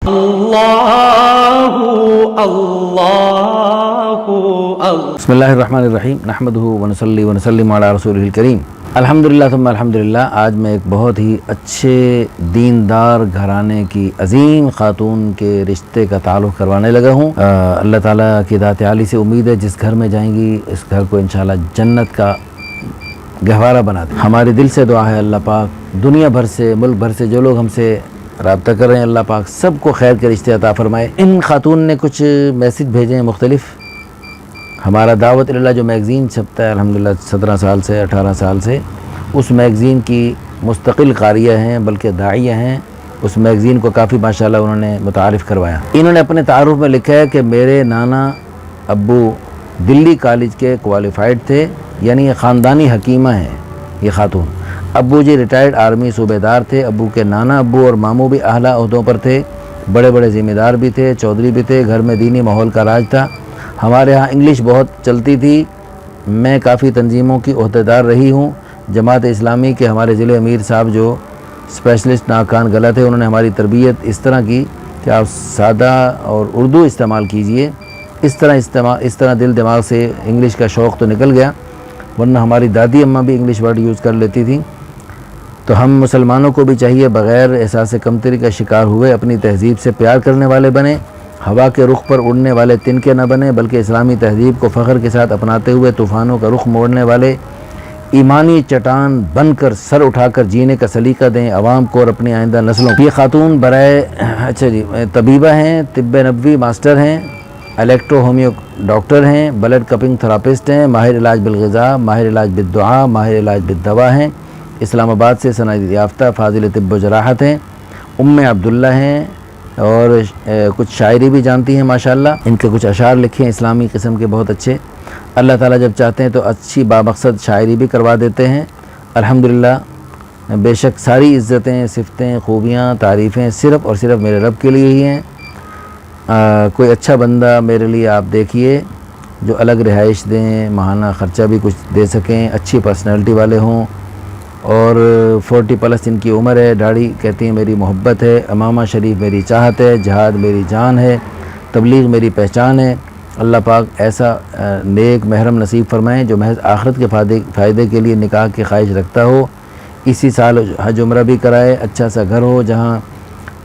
बिस्मिल्लाहिर्रहमानिर्रहीम नहमदुहु व नसल्ली व नसल्लिमु अला रसूलिहिल करीम। अल्हम्दुलिल्लाह थुम्मा अल्हम्दुलिल्लाह। आज मैं एक बहुत ही अच्छे दीनदार घराने की अजीम खातून के रिश्ते का ताल्लुक़ करवाने लगा हूँ। अल्लाह ताला की दात आली से उम्मीद है जिस घर में जाएंगी इस घर को इंशाअल्लाह जन्नत का गहवारा बना दे। हमारे दिल से दुआ है अल्लाह पाक दुनिया भर से मुल्क भर से जो लोग हमसे राब्ता कर रहे हैं अल्लाह पाक सबको खैर के रिश्ते अता फरमाए। इन खातून ने कुछ मैसेज भेजे हैं मुख्तलिफ। हमारा दावत इल्लाह जो मैगज़ीन छपता है अल्हम्दुलिल्लाह 17 साल से 18 साल से, उस मैगज़ीन की मुस्तकिल कारिया हैं बल्कि दाइया हैं। उस मैगज़ीन को काफ़ी माशाअल्लाह उन्होंने मुतारिफ़ करवाया। इन्होंने अपने तारुफ में लिखा है कि मेरे नाना अब्बू दिल्ली कॉलेज के क्वालिफ़ाइड थे, यानी ये ख़ानदानी हकीमा हैं ये खातून। अब्बू जी रिटायर्ड आर्मी सूबेदार थे। अब्बू के नाना अब्बू और मामू भी आला ओहदों पर थे, बड़े बड़े ज़िम्मेदार भी थे, चौधरी भी थे। घर में दीनी माहौल का राज था। हमारे यहाँ इंग्लिश बहुत चलती थी। मैं काफ़ी तंजीमों की ओहदेदार रही हूँ। जमात इस्लामी के हमारे ज़िले अमीर साहब जो स्पेशलिस्ट नाकान गलत है, उन्होंने हमारी तरबियत इस तरह की कि आप सादा और उर्दू इस्तेमाल कीजिए। इस तरह दिल दिमाग से इंग्लिश का शौक़ तो निकल गया, वरना हमारी दादी अम्मा भी इंग्लिश वर्ड यूज़ कर लेती थी। तो हम मुसलमानों को भी चाहिए बग़ैर एहसास कमतरी का शिकार हुए अपनी तहज़ीब से प्यार करने वाले बने। हवा के रुख पर उड़ने वाले तिनके न बने, बल्कि इस्लामी तहज़ीब को फ़ख्र के साथ अपनाते हुए तूफ़ानों का रुख मोड़ने वाले ईमानी चट्टान बनकर सर उठाकर जीने का सलीका दें आवाम को और अपनी आइंदा नस्लों को। ये खातून बराए तबीबा हैं, तिब्ब नबवी मास्टर हैं, इलेक्ट्रो होमियो डॉक्टर हैं, ब्लड कपिंग थेरापिस्ट हैं, माहिर इलाज बिलग़िज़ा, माहिर इलाज बिद्दुआ, माहिर इलाज बिद्दवा हैं। इस्लामाबाद से सनद याफ्ता फाजिल तिब्ब जराहत हैं। उम्मे अब्दुल्ला हैं और कुछ शायरी भी जानती हैं माशाअल्लाह। इनके कुछ अशार लिखे हैं इस्लामी किस्म के बहुत अच्छे। अल्लाह ताला जब चाहते हैं तो अच्छी बामकसद शायरी भी करवा देते हैं अल्हम्दुलिल्लाह। बेशक सारी इज़्ज़तें, सिफ़तें, खूबियाँ, तारीफ़ें सिर्फ़ और सिर्फ़ मेरे रब के लिए ही हैं। कोई अच्छा बंदा मेरे लिए आप देखिए जो अलग रिहाइश दें, माहाना ख़र्चा भी कुछ दे सकें, अच्छी पर्सनैलिटी वाले हों और 40 प्लस इनकी उम्र है। दाढ़ी कहती हैं मेरी मोहब्बत है, अमामा शरीफ मेरी चाहत है, जहाद मेरी जान है, तबलीग मेरी पहचान है। अल्लाह पाक ऐसा नेक महरम नसीब फरमाएँ जो महज आखिरत के फ़ायदे के लिए निकाह की ख्वाहिश रखता हो। इसी साल हज उम्रा भी कराए, अच्छा सा घर हो जहाँ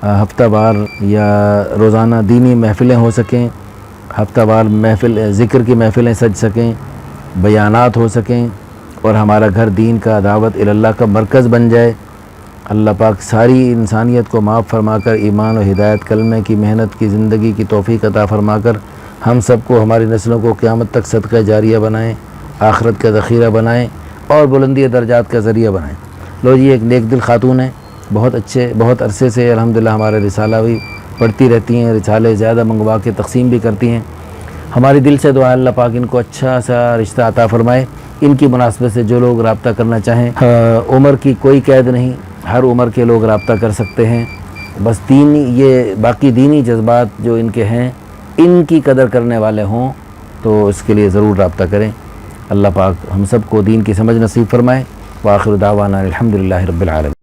हफ्ता वार या रोज़ाना दीनी महफ़िलें हो सकें, हफ्ता वार महफ़िल ज़िक्र की महफ़िलें सज सकें, बयानात हो सकें और हमारा घर दीन का दावत इल्लाह का मरकज़ बन जाए। अल्लाह पाक सारी इंसानियत को माफ़ फरमाकर ईमान और हिदायत कलमे की मेहनत की ज़िंदगी की तौफ़ीक़ अता फरमाकर हम सबको हमारी नस्लों को क़यामत तक सदक़ा जारिया बनाएँ, आखिरत का ज़ख़ीरा बनाएँ और बुलंदी दर्जात का ज़रिया बनाएँ। लो जी, एक नेक दिल खातून है, बहुत अरसे से अल्हम्दुलिल्लाह हमारे रिसाला भी पढ़ती रहती हैं, रिसाले ज़्यादा मंगवा के तक़सीम भी करती हैं। हमारी दिल से दुआ अल्लाह पाक इनको अच्छा सा रिश्ता अता फ़रमाए। इनकी मुनासबत से जो लोग राब्ता करना चाहें, उम्र की कोई कैद नहीं, हर उम्र के लोग राब्ता कर सकते हैं। बस बाकी दीनी जज्बात जो इनके हैं इनकी कदर करने वाले हों तो इसके लिए ज़रूर राब्ता करें। अल्लाह पाक हम सब को दीन की समझ नसीब फरमाए। व आखिर दावाना अल्हम्दुलिल्लाहि रब्बिल आलमीन।